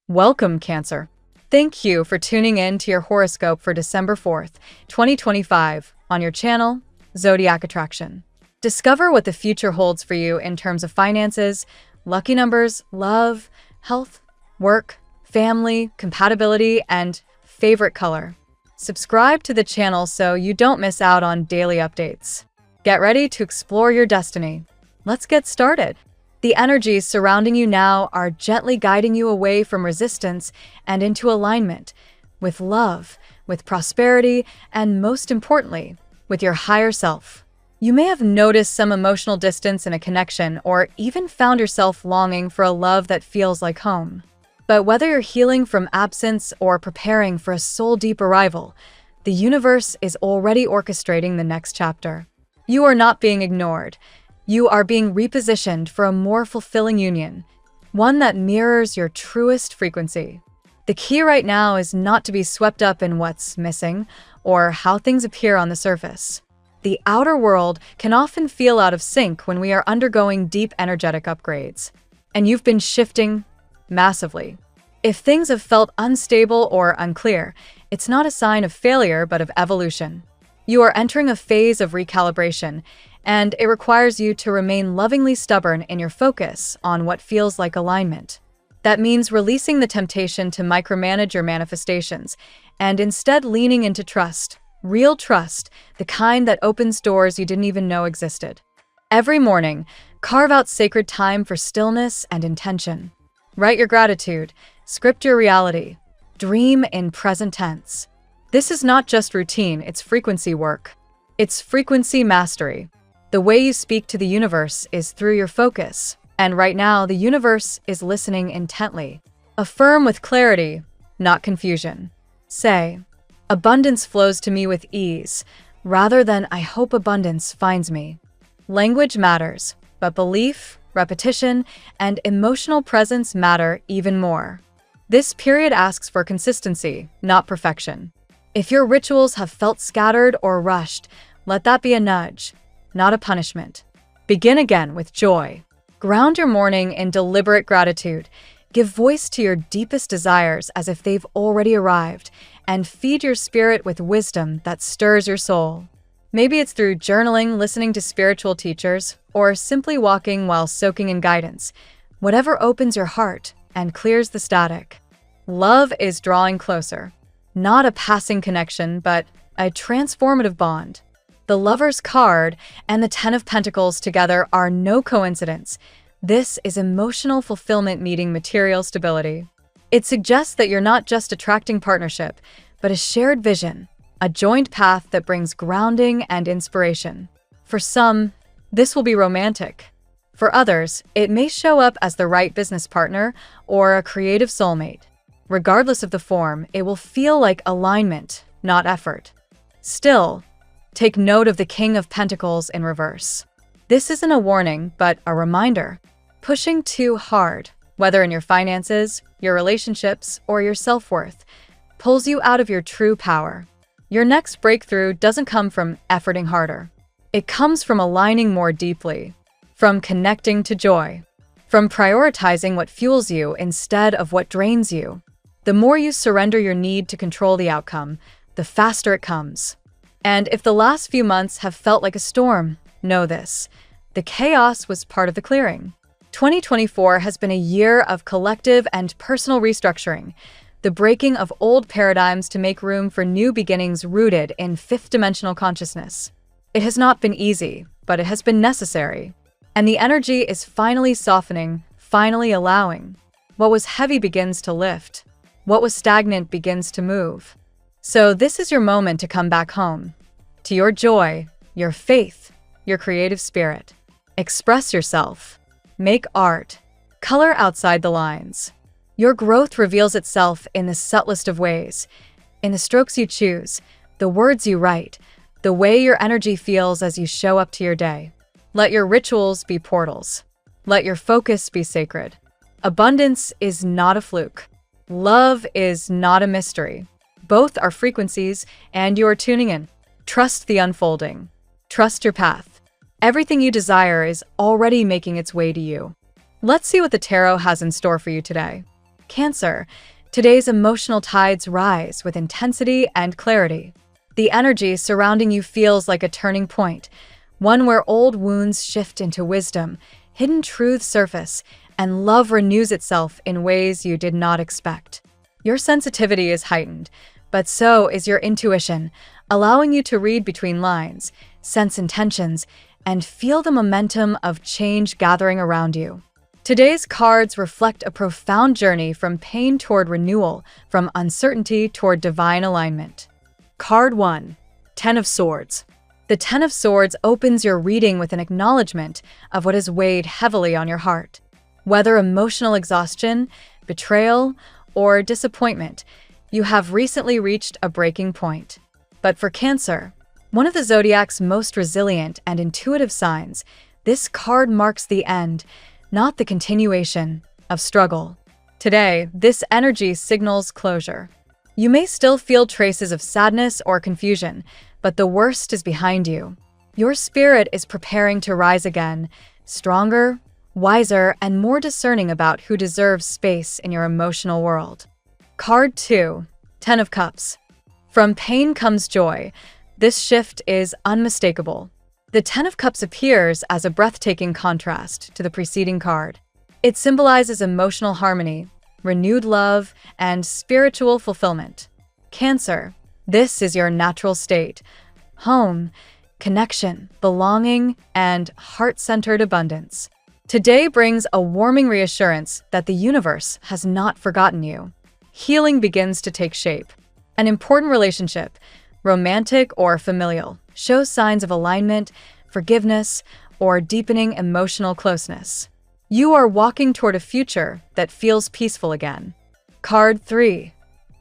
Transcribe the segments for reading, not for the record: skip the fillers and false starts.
Welcome, Cancer. Thank you for tuning in to your horoscope for December 4th, 2025, on your channel, Zodiac Attraction. Discover what the future holds for you in terms of finances, lucky numbers, love, health, work, family, compatibility, and favorite color. Subscribe to the channel so you don't miss out on daily updates. Get ready to explore your destiny. Let's get started. The energies surrounding you now are gently guiding you away from resistance and into alignment with love, with prosperity, and most importantly, with your higher self. You may have noticed some emotional distance in a connection or even found yourself longing for a love that feels like home. But whether you're healing from absence or preparing for a soul-deep arrival, the universe is already orchestrating the next chapter. You are not being ignored. You are being repositioned for a more fulfilling union, one that mirrors your truest frequency. The key right now is not to be swept up in what's missing or how things appear on the surface. The outer world can often feel out of sync when we are undergoing deep energetic upgrades, and you've been shifting massively. If things have felt unstable or unclear, it's not a sign of failure but of evolution. You are entering a phase of recalibration, and it requires you to remain lovingly stubborn in your focus on what feels like alignment. That means releasing the temptation to micromanage your manifestations and instead leaning into trust, real trust, the kind that opens doors you didn't even know existed. Every morning, carve out sacred time for stillness and intention. Write your gratitude, script your reality, dream in present tense. This is not just routine, it's frequency work. It's frequency mastery. The way you speak to the universe is through your focus, and right now the universe is listening intently. Affirm with clarity, not confusion. Say, abundance flows to me with ease, rather than I hope abundance finds me. Language matters, but belief, repetition, and emotional presence matter even more. This period asks for consistency, not perfection. If your rituals have felt scattered or rushed, let that be a nudge, not a punishment. Begin again with joy. Ground your morning in deliberate gratitude. Give voice to your deepest desires as if they've already arrived, and feed your spirit with wisdom that stirs your soul. Maybe it's through journaling, listening to spiritual teachers, or simply walking while soaking in guidance. Whatever opens your heart and clears the static. Love is drawing closer. Not a passing connection, but a transformative bond. The Lover's card and the Ten of Pentacles together are no coincidence. This is emotional fulfillment meeting material stability. It suggests that you're not just attracting partnership, but a shared vision, a joined path that brings grounding and inspiration. For some, this will be romantic. For others, it may show up as the right business partner or a creative soulmate. Regardless of the form, it will feel like alignment, not effort. Still, take note of the King of Pentacles in reverse. This isn't a warning, but a reminder. Pushing too hard, whether in your finances, your relationships, or your self-worth, pulls you out of your true power. Your next breakthrough doesn't come from efforting harder. It comes from aligning more deeply, from connecting to joy, from prioritizing what fuels you instead of what drains you. The more you surrender your need to control the outcome, the faster it comes. And if the last few months have felt like a storm, know this: the chaos was part of the clearing. 2024 has been a year of collective and personal restructuring, the breaking of old paradigms to make room for new beginnings rooted in fifth-dimensional consciousness. It has not been easy, but it has been necessary. And the energy is finally softening, finally allowing. What was heavy begins to lift. What was stagnant begins to move. So this is your moment to come back home, to your joy, your faith, your creative spirit. Express yourself. Make art. Color outside the lines. Your growth reveals itself in the subtlest of ways, in the strokes you choose, the words you write, the way your energy feels as you show up to your day. Let your rituals be portals. Let your focus be sacred. Abundance is not a fluke. Love is not a mystery. Both are frequencies, and you are tuning in. Trust the unfolding. Trust your path. Everything you desire is already making its way to you. Let's see what the tarot has in store for you today. Cancer, today's emotional tides rise with intensity and clarity. The energy surrounding you feels like a turning point, one where old wounds shift into wisdom, hidden truths surface, and love renews itself in ways you did not expect. Your sensitivity is heightened, but so is your intuition, allowing you to read between lines, sense intentions, and feel the momentum of change gathering around you. Today's cards reflect a profound journey from pain toward renewal, from uncertainty toward divine alignment. Card 1. Ten of Swords. The Ten of Swords opens your reading with an acknowledgement of what has weighed heavily on your heart. Whether emotional exhaustion, betrayal, or disappointment, you have recently reached a breaking point. But for Cancer, one of the Zodiac's most resilient and intuitive signs, this card marks the end, not the continuation, of struggle. Today, this energy signals closure. You may still feel traces of sadness or confusion, but the worst is behind you. Your spirit is preparing to rise again, stronger, wiser, and more discerning about who deserves space in your emotional world. Card 2. Ten of Cups. From pain comes joy. This shift is unmistakable. The Ten of Cups appears as a breathtaking contrast to the preceding card. It symbolizes emotional harmony, renewed love, and spiritual fulfillment. Cancer, this is your natural state: home, connection, belonging, and heart-centered abundance. Today brings a warming reassurance that the universe has not forgotten you. Healing begins to take shape. An important relationship, romantic or familial, shows signs of alignment, forgiveness, or deepening emotional closeness. You are walking toward a future that feels peaceful again. Card 3.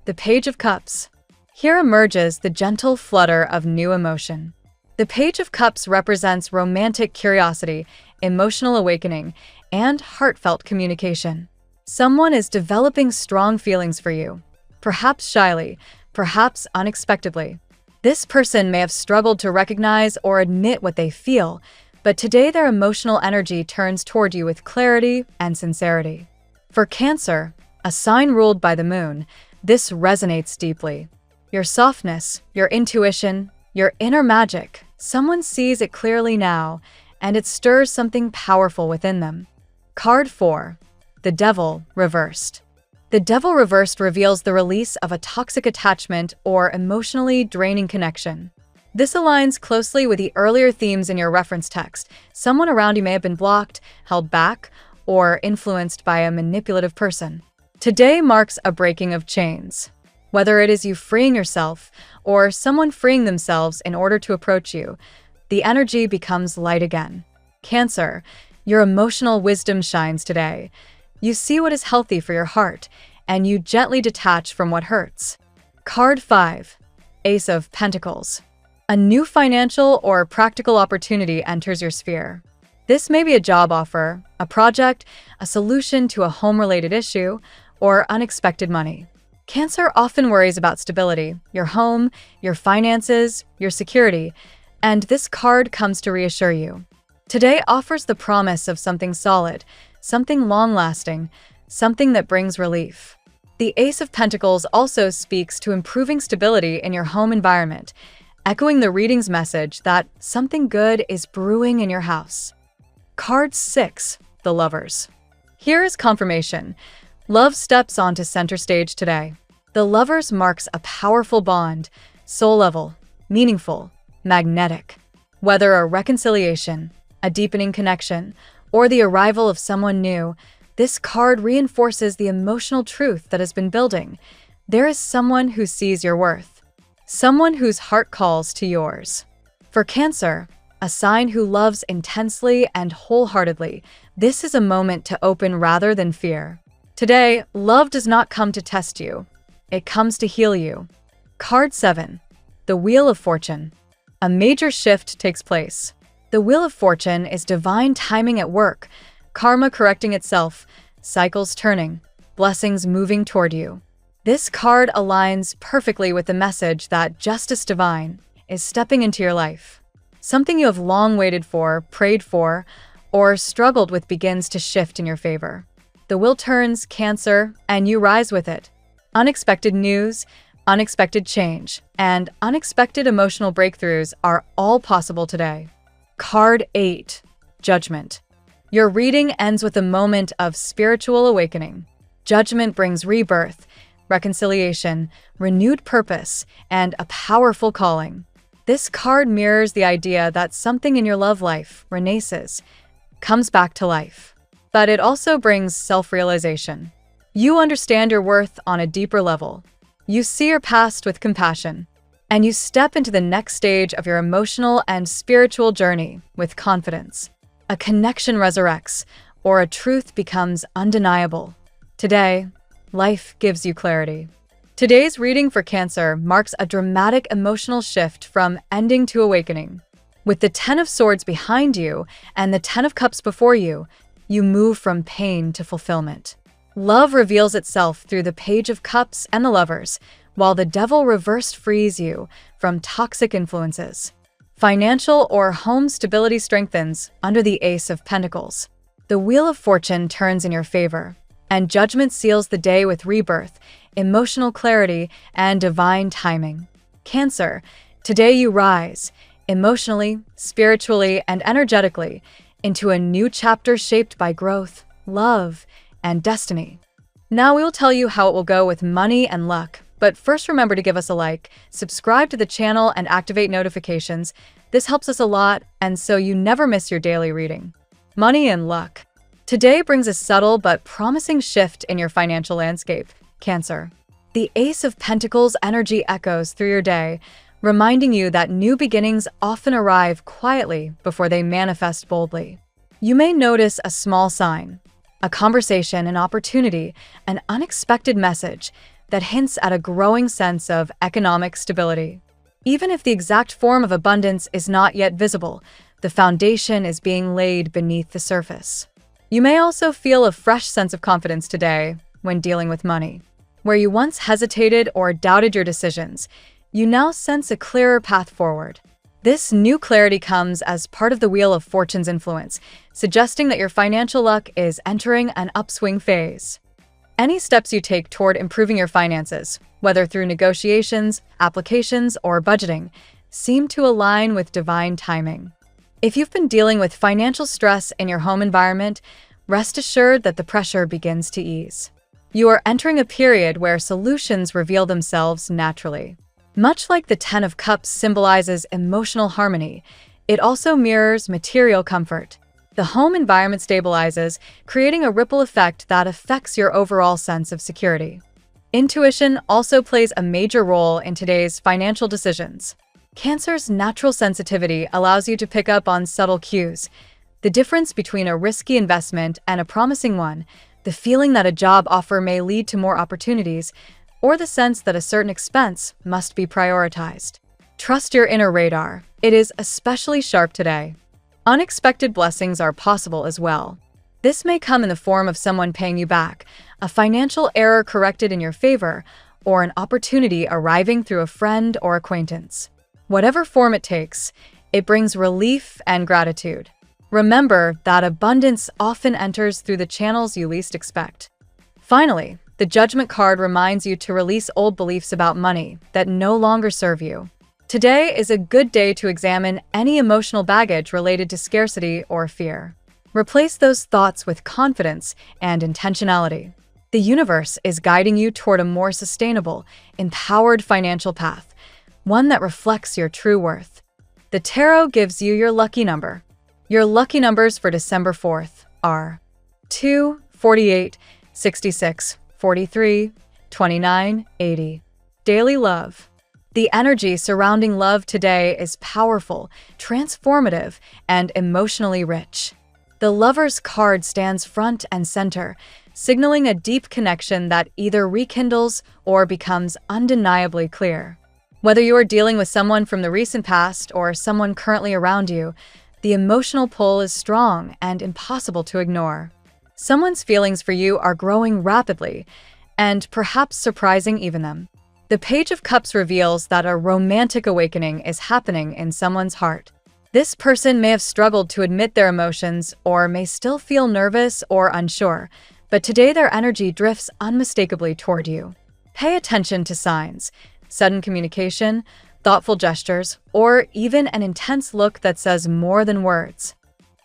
The Page of Cups. Here emerges the gentle flutter of new emotion. The Page of Cups represents romantic curiosity, emotional awakening, and heartfelt communication. Someone is developing strong feelings for you, perhaps shyly, perhaps unexpectedly. This person may have struggled to recognize or admit what they feel, but today their emotional energy turns toward you with clarity and sincerity. For Cancer, a sign ruled by the moon, this resonates deeply. Your softness, your intuition, your inner magic, someone sees it clearly now, and it stirs something powerful within them. Card 4. The Devil Reversed. The Devil Reversed reveals the release of a toxic attachment or emotionally draining connection. This aligns closely with the earlier themes in your reference text. Someone around you may have been blocked, held back, or influenced by a manipulative person. Today marks a breaking of chains. Whether it is you freeing yourself or someone freeing themselves in order to approach you, the energy becomes light again. Cancer, your emotional wisdom shines today. You see what is healthy for your heart, and you gently detach from what hurts. Card 5. Ace of Pentacles. A new financial or practical opportunity enters your sphere. This may be a job offer, a project, a solution to a home-related issue, or unexpected money. Cancer often worries about stability, your home, your finances, your security, and this card comes to reassure you. Today offers the promise of something solid, something long-lasting, something that brings relief. The Ace of Pentacles also speaks to improving stability in your home environment, echoing the reading's message that something good is brewing in your house. Card 6. The Lovers. Here is confirmation. Love steps onto center stage today. The Lovers marks a powerful bond, soul-level, meaningful, magnetic. Whether a reconciliation, a deepening connection, or the arrival of someone new, this card reinforces the emotional truth that has been building. There is someone who sees your worth, someone whose heart calls to yours. For Cancer, a sign who loves intensely and wholeheartedly, this is a moment to open rather than fear. Today, love does not come to test you. It comes to heal you. Card 7. The Wheel of Fortune. A major shift takes place. The Wheel of Fortune is divine timing at work, karma correcting itself, cycles turning, blessings moving toward you. This card aligns perfectly with the message that justice divine is stepping into your life. Something you have long waited for, prayed for, or struggled with begins to shift in your favor. The wheel turns, Cancer, and you rise with it. Unexpected news, unexpected change, and unexpected emotional breakthroughs are all possible today. Card 8. Judgment. Your reading ends with a moment of spiritual awakening. Judgment brings rebirth, reconciliation, renewed purpose, and a powerful calling. This card mirrors the idea that something in your love life renaisses, comes back to life. But it also brings self-realization. You understand your worth on a deeper level. You see your past with compassion, and you step into the next stage of your emotional and spiritual journey with confidence. A connection resurrects, or a truth becomes undeniable. Today, life gives you clarity. Today's reading for Cancer marks a dramatic emotional shift from ending to awakening. With the Ten of Swords behind you and the Ten of Cups before you, you move from pain to fulfillment. Love reveals itself through the Page of Cups and the Lovers, while the Devil reversed frees you from toxic influences. Financial or home stability strengthens under the Ace of Pentacles. The Wheel of Fortune turns in your favor, and Judgment seals the day with rebirth, emotional clarity, and divine timing. Cancer, today you rise, emotionally, spiritually, and energetically, into a new chapter shaped by growth, love, and destiny. Now we will tell you how it will go with money and luck, but first remember to give us a like, subscribe to the channel, and activate notifications. This helps us a lot, and so you never miss your daily reading. Money and luck. Today brings a subtle but promising shift in your financial landscape, Cancer. The Ace of Pentacles energy echoes through your day, reminding you that new beginnings often arrive quietly before they manifest boldly. You may notice a small sign, a conversation, an opportunity, an unexpected message that hints at a growing sense of economic stability. Even if the exact form of abundance is not yet visible, the foundation is being laid beneath the surface. You may also feel a fresh sense of confidence today when dealing with money. Where you once hesitated or doubted your decisions, you now sense a clearer path forward. This new clarity comes as part of the Wheel of Fortune's influence, suggesting that your financial luck is entering an upswing phase. Any steps you take toward improving your finances, whether through negotiations, applications, or budgeting, seem to align with divine timing. If you've been dealing with financial stress in your home environment, rest assured that the pressure begins to ease. You are entering a period where solutions reveal themselves naturally. Much like the Ten of Cups symbolizes emotional harmony, it also mirrors material comfort. The home environment stabilizes, creating a ripple effect that affects your overall sense of security. Intuition also plays a major role in today's financial decisions. Cancer's natural sensitivity allows you to pick up on subtle cues, the difference between a risky investment and a promising one, the feeling that a job offer may lead to more opportunities, or the sense that a certain expense must be prioritized. Trust your inner radar. It is especially sharp today. Unexpected blessings are possible as well. This may come in the form of someone paying you back, a financial error corrected in your favor, or an opportunity arriving through a friend or acquaintance. Whatever form it takes, it brings relief and gratitude. Remember that abundance often enters through the channels you least expect. Finally, the Judgment card reminds you to release old beliefs about money that no longer serve you. Today is a good day to examine any emotional baggage related to scarcity or fear. Replace those thoughts with confidence and intentionality. The universe is guiding you toward a more sustainable, empowered financial path, one that reflects your true worth. The tarot gives you your lucky number. Your lucky numbers for December 4th are 2, 48, 66, 43, 29, 80. Daily love. The energy surrounding love today is powerful, transformative, and emotionally rich. The Lover's card stands front and center, signaling a deep connection that either rekindles or becomes undeniably clear. Whether you are dealing with someone from the recent past or someone currently around you, the emotional pull is strong and impossible to ignore. Someone's feelings for you are growing rapidly, and perhaps surprising even them. The Page of Cups reveals that a romantic awakening is happening in someone's heart. This person may have struggled to admit their emotions or may still feel nervous or unsure, but today their energy drifts unmistakably toward you. Pay attention to signs, sudden communication, thoughtful gestures, or even an intense look that says more than words.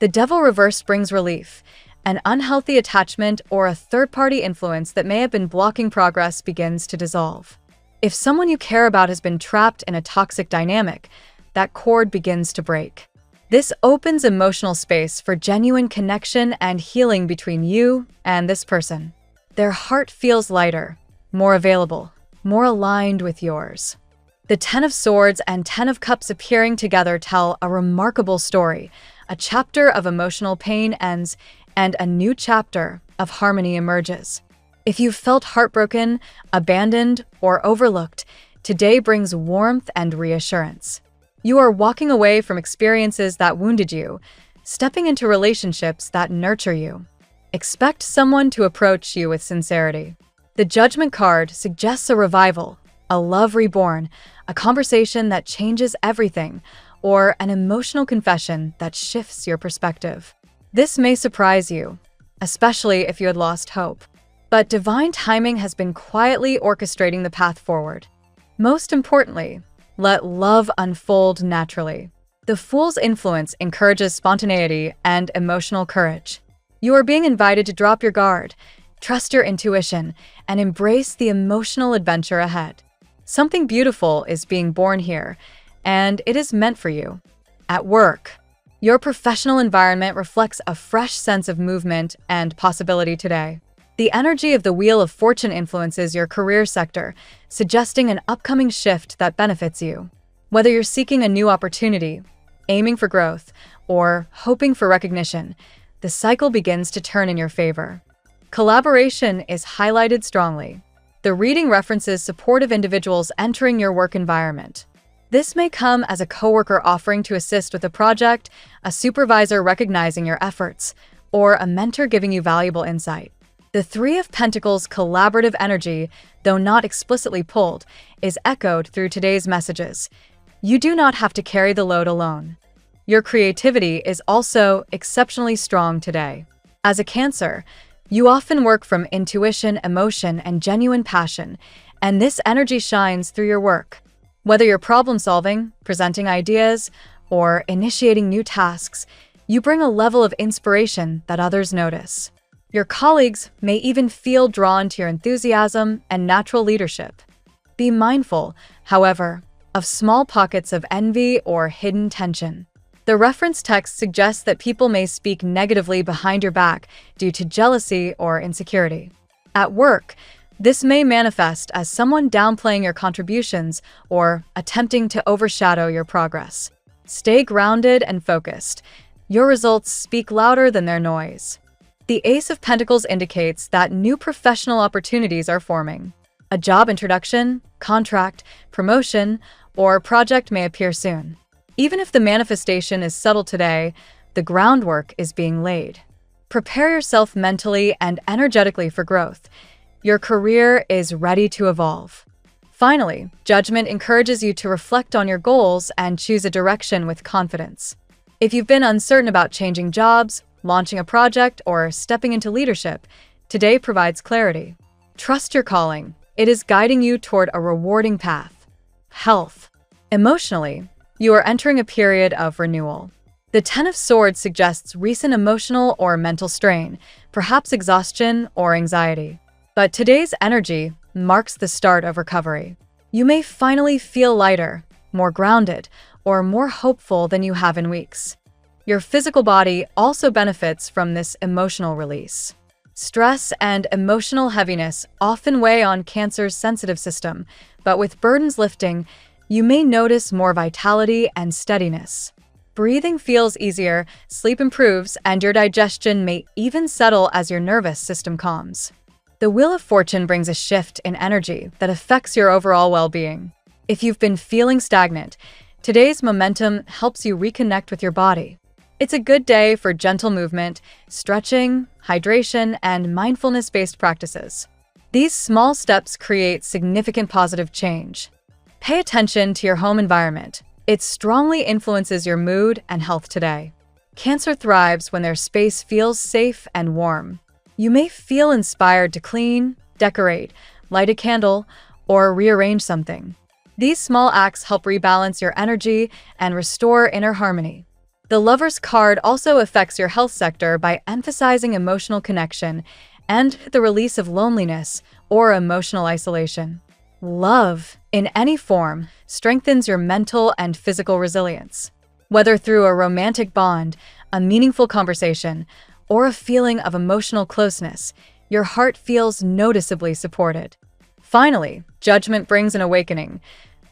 The Devil reversed brings relief. An unhealthy attachment or a third-party influence that may have been blocking progress begins to dissolve. If someone you care about has been trapped in a toxic dynamic, that cord begins to break. This opens emotional space for genuine connection and healing between you and this person. Their heart feels lighter, more available, more aligned with yours. The Ten of Swords and Ten of Cups appearing together tell a remarkable story. A chapter of emotional pain ends, and a new chapter of harmony emerges. If you've felt heartbroken, abandoned, or overlooked, today brings warmth and reassurance. You are walking away from experiences that wounded you, stepping into relationships that nurture you. Expect someone to approach you with sincerity. The Judgment card suggests a revival, a love reborn, a conversation that changes everything, or an emotional confession that shifts your perspective. This may surprise you, especially if you had lost hope. But divine timing has been quietly orchestrating the path forward. Most importantly, let love unfold naturally. The Fool's influence encourages spontaneity and emotional courage. You are being invited to drop your guard, trust your intuition, and embrace the emotional adventure ahead. Something beautiful is being born here, and it is meant for you. At work, your professional environment reflects a fresh sense of movement and possibility today. The energy of the Wheel of Fortune influences your career sector, suggesting an upcoming shift that benefits you. Whether you're seeking a new opportunity, aiming for growth, or hoping for recognition, the cycle begins to turn in your favor. Collaboration is highlighted strongly. The reading references supportive individuals entering your work environment. This may come as a coworker offering to assist with a project, a supervisor recognizing your efforts, or a mentor giving you valuable insight. The Three of Pentacles' collaborative energy, though not explicitly pulled, is echoed through today's messages. You do not have to carry the load alone. Your creativity is also exceptionally strong today. As a Cancer, you often work from intuition, emotion, and genuine passion, and this energy shines through your work. Whether you're problem-solving, presenting ideas, or initiating new tasks, you bring a level of inspiration that others notice. Your colleagues may even feel drawn to your enthusiasm and natural leadership. Be mindful, however, of small pockets of envy or hidden tension. The reference text suggests that people may speak negatively behind your back due to jealousy or insecurity. At work, this may manifest as someone downplaying your contributions or attempting to overshadow your progress. Stay grounded and focused. Your results speak louder than their noise. The Ace of Pentacles indicates that new professional opportunities are forming. A job introduction, contract, promotion, or project may appear soon. Even if the manifestation is subtle today, the groundwork is being laid. Prepare yourself mentally and energetically for growth. Your career is ready to evolve. Finally, Judgment encourages you to reflect on your goals and choose a direction with confidence. If you've been uncertain about changing jobs, launching a project, or stepping into leadership, today provides clarity. Trust your calling. It is guiding you toward a rewarding path. Health. Emotionally, you are entering a period of renewal. The Ten of Swords suggests recent emotional or mental strain, perhaps exhaustion or anxiety. But today's energy marks the start of recovery. You may finally feel lighter, more grounded, or more hopeful than you have in weeks. Your physical body also benefits from this emotional release. Stress and emotional heaviness often weigh on Cancer's sensitive system, but with burdens lifting, you may notice more vitality and steadiness. Breathing feels easier, sleep improves, and your digestion may even settle as your nervous system calms. The Wheel of Fortune brings a shift in energy that affects your overall well-being. If you've been feeling stagnant, today's momentum helps you reconnect with your body. It's a good day for gentle movement, stretching, hydration, and mindfulness-based practices. These small steps create significant positive change. Pay attention to your home environment. It strongly influences your mood and health today. Cancer thrives when their space feels safe and warm. You may feel inspired to clean, decorate, light a candle, or rearrange something. These small acts help rebalance your energy and restore inner harmony. The Lover's card also affects your health sector by emphasizing emotional connection and the release of loneliness or emotional isolation. Love, in any form, strengthens your mental and physical resilience. Whether through a romantic bond, a meaningful conversation, or a feeling of emotional closeness, your heart feels noticeably supported. Finally, Judgment brings an awakening.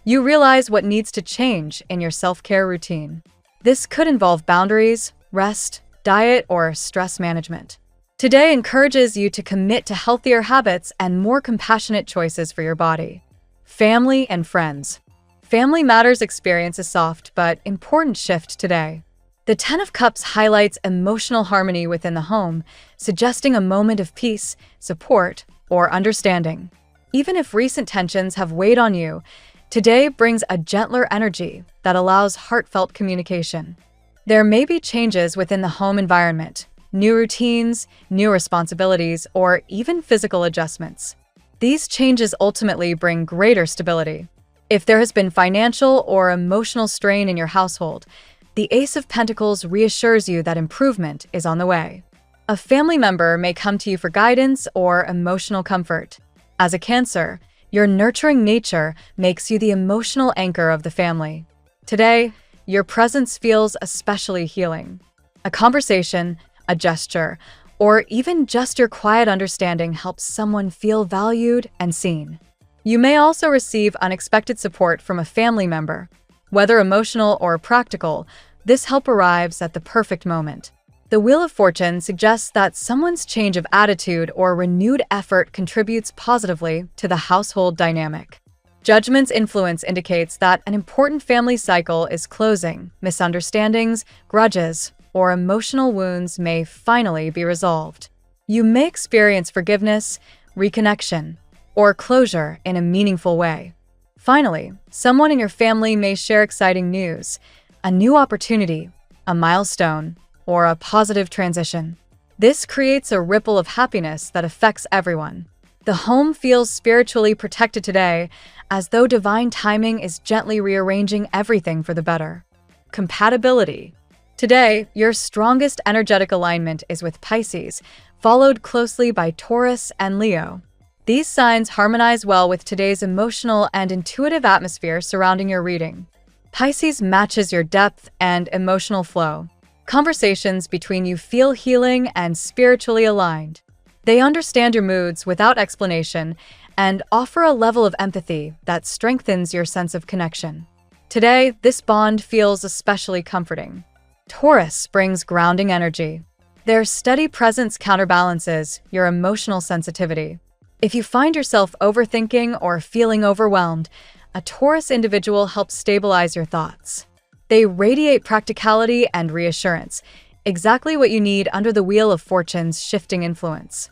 You realize what needs to change in your self-care routine. This could involve boundaries, rest, diet, or stress management. Today encourages you to commit to healthier habits and more compassionate choices for your body. Family and friends. Family Matters experience a soft but important shift today. The Ten of Cups highlights emotional harmony within the home, suggesting a moment of peace, support, or understanding. Even if recent tensions have weighed on you, today brings a gentler energy that allows heartfelt communication. There may be changes within the home environment, new routines, new responsibilities, or even physical adjustments. These changes ultimately bring greater stability. If there has been financial or emotional strain in your household, the Ace of Pentacles reassures you that improvement is on the way. A family member may come to you for guidance or emotional comfort. As a Cancer, your nurturing nature makes you the emotional anchor of the family. Today, your presence feels especially healing. A conversation, a gesture, or even just your quiet understanding helps someone feel valued and seen. You may also receive unexpected support from a family member. Whether emotional or practical, this help arrives at the perfect moment. The Wheel of Fortune suggests that someone's change of attitude or renewed effort contributes positively to the household dynamic. Judgment's influence indicates that an important family cycle is closing. Misunderstandings, grudges, or emotional wounds may finally be resolved. You may experience forgiveness, reconnection, or closure in a meaningful way. Finally, someone in your family may share exciting news, a new opportunity, a milestone, or a positive transition. This creates a ripple of happiness that affects everyone. The home feels spiritually protected today, as though divine timing is gently rearranging everything for the better. Compatibility. Today, your strongest energetic alignment is with Pisces, followed closely by Taurus and Leo. These signs harmonize well with today's emotional and intuitive atmosphere surrounding your reading. Pisces matches your depth and emotional flow. Conversations between you feel healing and spiritually aligned. They understand your moods without explanation and offer a level of empathy that strengthens your sense of connection. Today, this bond feels especially comforting. Taurus brings grounding energy. Their steady presence counterbalances your emotional sensitivity. If you find yourself overthinking or feeling overwhelmed, a Taurus individual helps stabilize your thoughts. They radiate practicality and reassurance, exactly what you need under the Wheel of Fortune's shifting influence.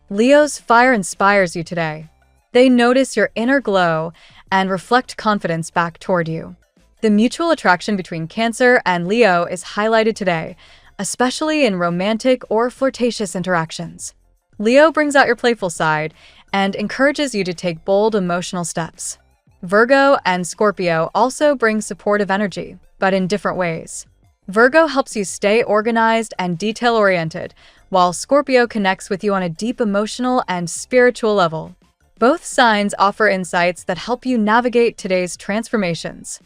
Leo's fire inspires you today. They notice your inner glow and reflect confidence back toward you. The mutual attraction between Cancer and Leo is highlighted today, especially in romantic or flirtatious interactions. Leo brings out your playful side and encourages you to take bold emotional steps. Virgo and Scorpio also bring supportive energy, but in different ways. Virgo helps you stay organized and detail-oriented, while Scorpio connects with you on a deep emotional and spiritual level. Both signs offer insights that help you navigate today's transformations.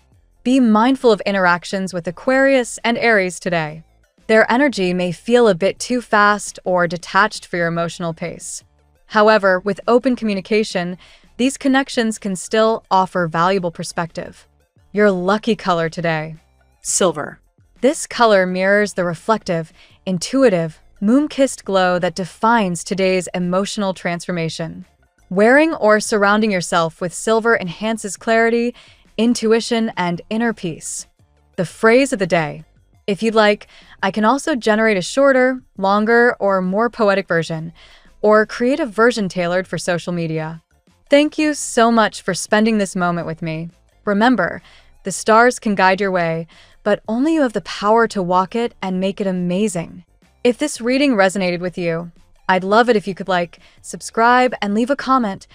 Be mindful of interactions with Aquarius and Aries today. Their energy may feel a bit too fast or detached for your emotional pace. However, with open communication, these connections can still offer valuable perspective. Your lucky color today: silver. This color mirrors the reflective, intuitive, moon-kissed glow that defines today's emotional transformation. Wearing or surrounding yourself with silver enhances clarity, intuition, and inner peace. The phrase of the day: if you'd like, I can also generate a shorter, longer, or more poetic version, or create a version tailored for social media. Thank you so much for spending this moment with me. Remember, the stars can guide your way, but only you have the power to walk it and make it amazing. If this reading resonated with you, I'd love it if you could like, subscribe, and leave a comment.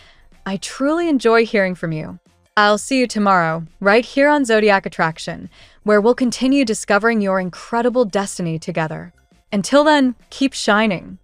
I truly enjoy hearing from you. I'll see you tomorrow, right here on Zodiac Attraction, where we'll continue discovering your incredible destiny together. Until then, keep shining.